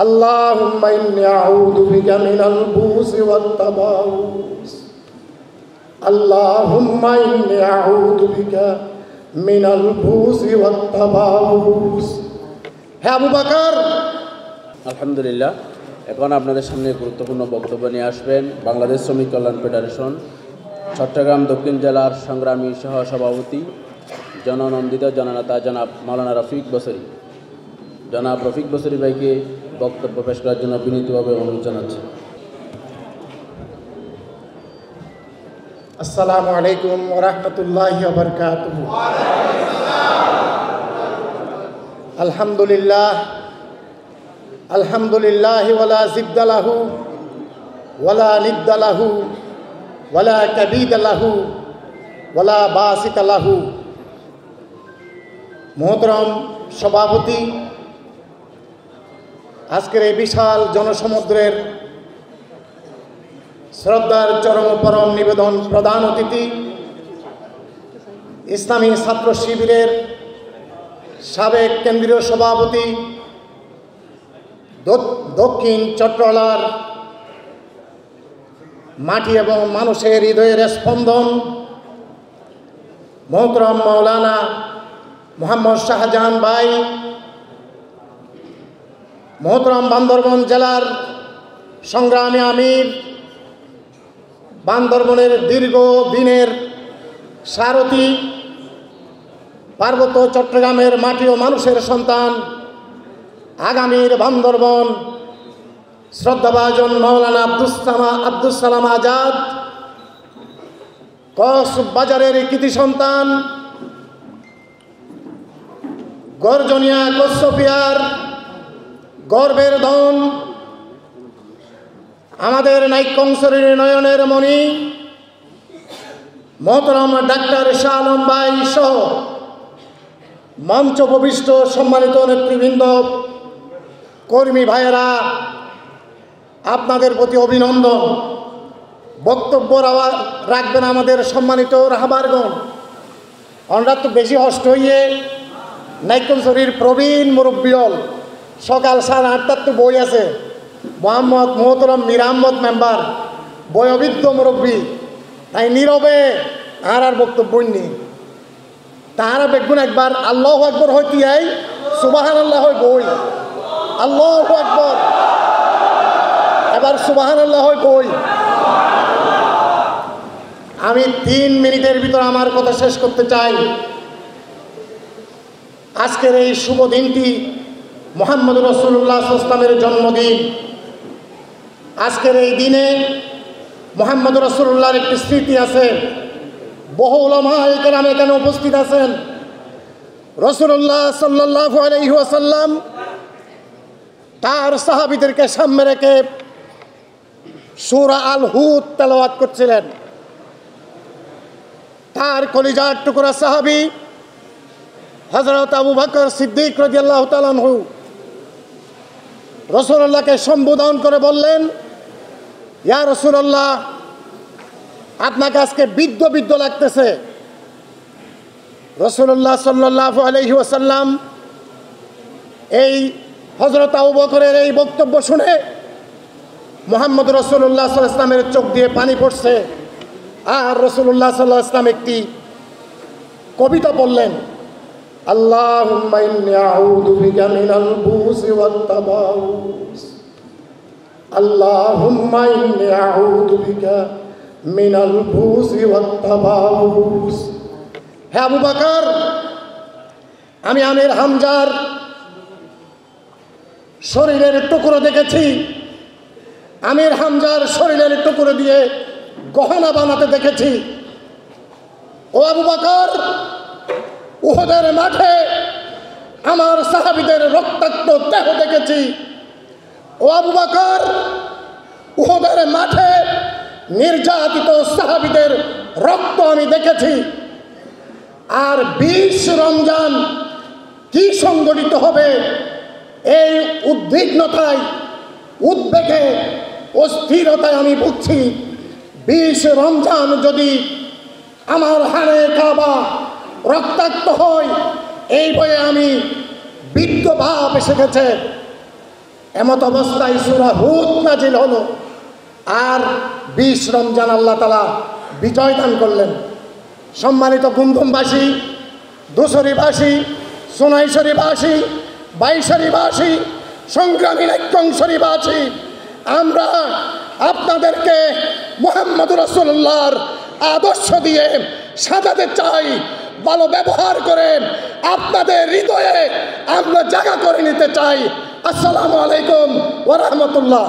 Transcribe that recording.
আল্লাহুম্মা ইন্নী আউযু বিকা মিনাল বুসি ওয়াত তাবাউস। আল্লাহুম্মা ইন্নী আউযু বিকা মিনাল বুসি ওয়াত তাবাউস। হে আবু বকর। আলহামদুলিল্লাহ, এখন আপনাদের সামনে গুরুত্বপূর্ণ বক্তব্য নিয়ে আসবেন বাংলাদেশ শ্রমিক কল্যাণ ফেডারেশন চট্টগ্রাম দক্ষিণ জেলার সংগ্রামী সহ সভাপতি জননন্দিত জননেতা জনাব মাওলানা রফিক বসরি। জনাব রফিক বসরি ভাইকে বক্তব্য পেশ করার জন্য বিনীতভাবে অনুরোধ জানাচ্ছি। আসসালামু আলাইকুম ওয়া রাহমাতুল্লাহি ওয়া বারাকাতুহু। আলহামদুলিল্লাহ আলহামদুলিল্লাহি ওয়ালা জিদ্দা লাহু ওয়ালা নিদ্দা লাহু ওয়ালা কাবিদা লাহু ওয়ালা বাসিতা লাহু। মোহতরম সভাপতি, আজকের এই বিশাল জনসমুদ্রের শ্রদ্ধার চরম পরম নিবেদন প্রধান অতিথি, ইসলামী ছাত্র শিবিরের সাবেক কেন্দ্রীয় সভাপতি, দক্ষিণ চট্টলার মাটি এবং মানুষের হৃদয়ের স্পন্দন মোহতরম মাওলানা মোহাম্মদ শাহজাহান ভাই, মোহতরম বান্দরবান জেলার সংগ্রামী আমির, বান্দরবনের দীর্ঘ দিনের সারথি, পার্বত্য চট্টগ্রামের মাটি ও মানুষের সন্তান, আগামীর বান্দরবন শ্রদ্ধাভাজন মাওলানা আব্দুস সালাম আজাদ, কক্সবাজারের কৃতি সন্তান, গর্জনিয়া কচ্ছপিয়ার গর্বের ধন, আমাদের নাইকংসরের নয়নের মণি মোহতরম ডাক্তার শাহ আলম ভাই সহ মঞ্চ উপবিষ্ট সম্মানিত নেতৃবৃন্দ, কর্মী ভাইয়েরা, আপনাদের প্রতি অভিনন্দন। বক্তব্য রাখবেন আমাদের সম্মানিত রাহবারগণ। আমরা তো বেশি হষ্ট হইয়ে নাইকংসরির প্রবীণ মুরব্বিয়ল, সকাল 8:30 তো বই আছে, মোহতরম মীর আহমদ মেম্বার বয়োবৃদ্ধ মুরব্বী, তাই নীরবে আর বক্তব্য নেই। তাহারা বেগুন একবার আল্লাহু আকবার হইতে আই, সুবহানাল্লাহ হয় বই, আল্লাহু আকবার, এবার সুবহানাল্লাহ হয় বই। আমি 3 মিনিটের ভিতর আমার কথা শেষ করতে চাই। আজকের এই শুভ দিনটি মুহাম্মদ রাসূলুল্লাহ সাল্লাল্লাহু আলাইহি ওয়াসাল্লামের জন্মদিন। আজকের এই দিনে মুহাম্মদ রাসূলুল্লাহর একটি স্মৃতি আছে। বহু উলামায়ে কেরাম এখানে উপস্থিত আছেন। রাসূলুল্লাহ সাল্লাল্লাহু আলাইহি ওয়াসাল্লাম তার সাহাবীদেরকে সামনে রেখে সূরা আল হুদ তেলাওয়াত করছিলেন। তার কলিজার টুকরা সাহাবী হযরত আবু বকর সিদ্দিক রাদিয়াল্লাহু তাআলা আনহু রাসূলুল্লাহকে সম্বোধন করে বললেন, ইয়া রাসূলুল্লাহ, আপনাকে আজকে বৃদ্ধ লাগতেছে। রাসূলুল্লাহ সাল্লাল্লাহু আলাইহি ওয়াসাল্লাম এই হযরত আবু বকরের এই বক্তব্য শুনে মুহাম্মদ রাসূলুল্লাহ সাল্লাল্লাহু আলাইহি ওয়াসাল্লামের চোখ দিয়ে পানি পড়ছে। আর রাসূলুল্লাহ সাল্লাল্লাহু আলাইহি ওয়াসাল্লাম একটি কবিতা বললেন, আল্লাহুম্মা ইন্নী আউযু বিকা মিনাল বুসি ওয়াত তাবাউস। আল্লাহুম্মা ইন্নী আউযু বিকা মিনাল বুসি ওয়াত তাবাউস। হে আবু বকর, আমি আমির হামজার শরীরের টুকরো দেখেছি। আমির হামজার শরীরের টুকরো দিয়ে গহনা বানাতে দেখেছি। ও আবু বকর, উহুদের মাঠে আমার সাহাবীদের রক্তাক্ত দেহ দেখেছি। ও আবু বকর, উহুদের মাঠে নির্যাতিত সাহাবীদের রক্ত আমি দেখেছি। আর 20 রমজান কি সংগঠিত হবে এই উদ্বিগ্নতায়, উদ্বেগে, অস্থিরতায় আমি ভুগছি। 20 রমজান যদি আমার হাড়ে কাবা রক্তাক্ত হয়, এই বয়ে আমি বৃদ্ধ ভাব এসে গেছে। এমত অবস্থায় সূরা হুদ নাজিল হলো, আর 20 রমজান আল্লাহ তাআলা বিজয় দান করলেন। সম্মানিত গুমগুমবাসী, দুশরীবাসী, সোনাইশরীবাসী, বাইশরীবাসী, সংগ্রামী নাট্যংশরীবাসী, আমরা আপনাদেরকে মুহাম্মদুর রাসূলুল্লাহর আদর্শ দিয়ে সাজাতে চাই, ভালো ব্যবহার করে আপনাদের হৃদয়ে আমরা জায়গা করে নিতে চাই। আসসালামু আলাইকুম ওয়া রাহমাতুল্লাহ।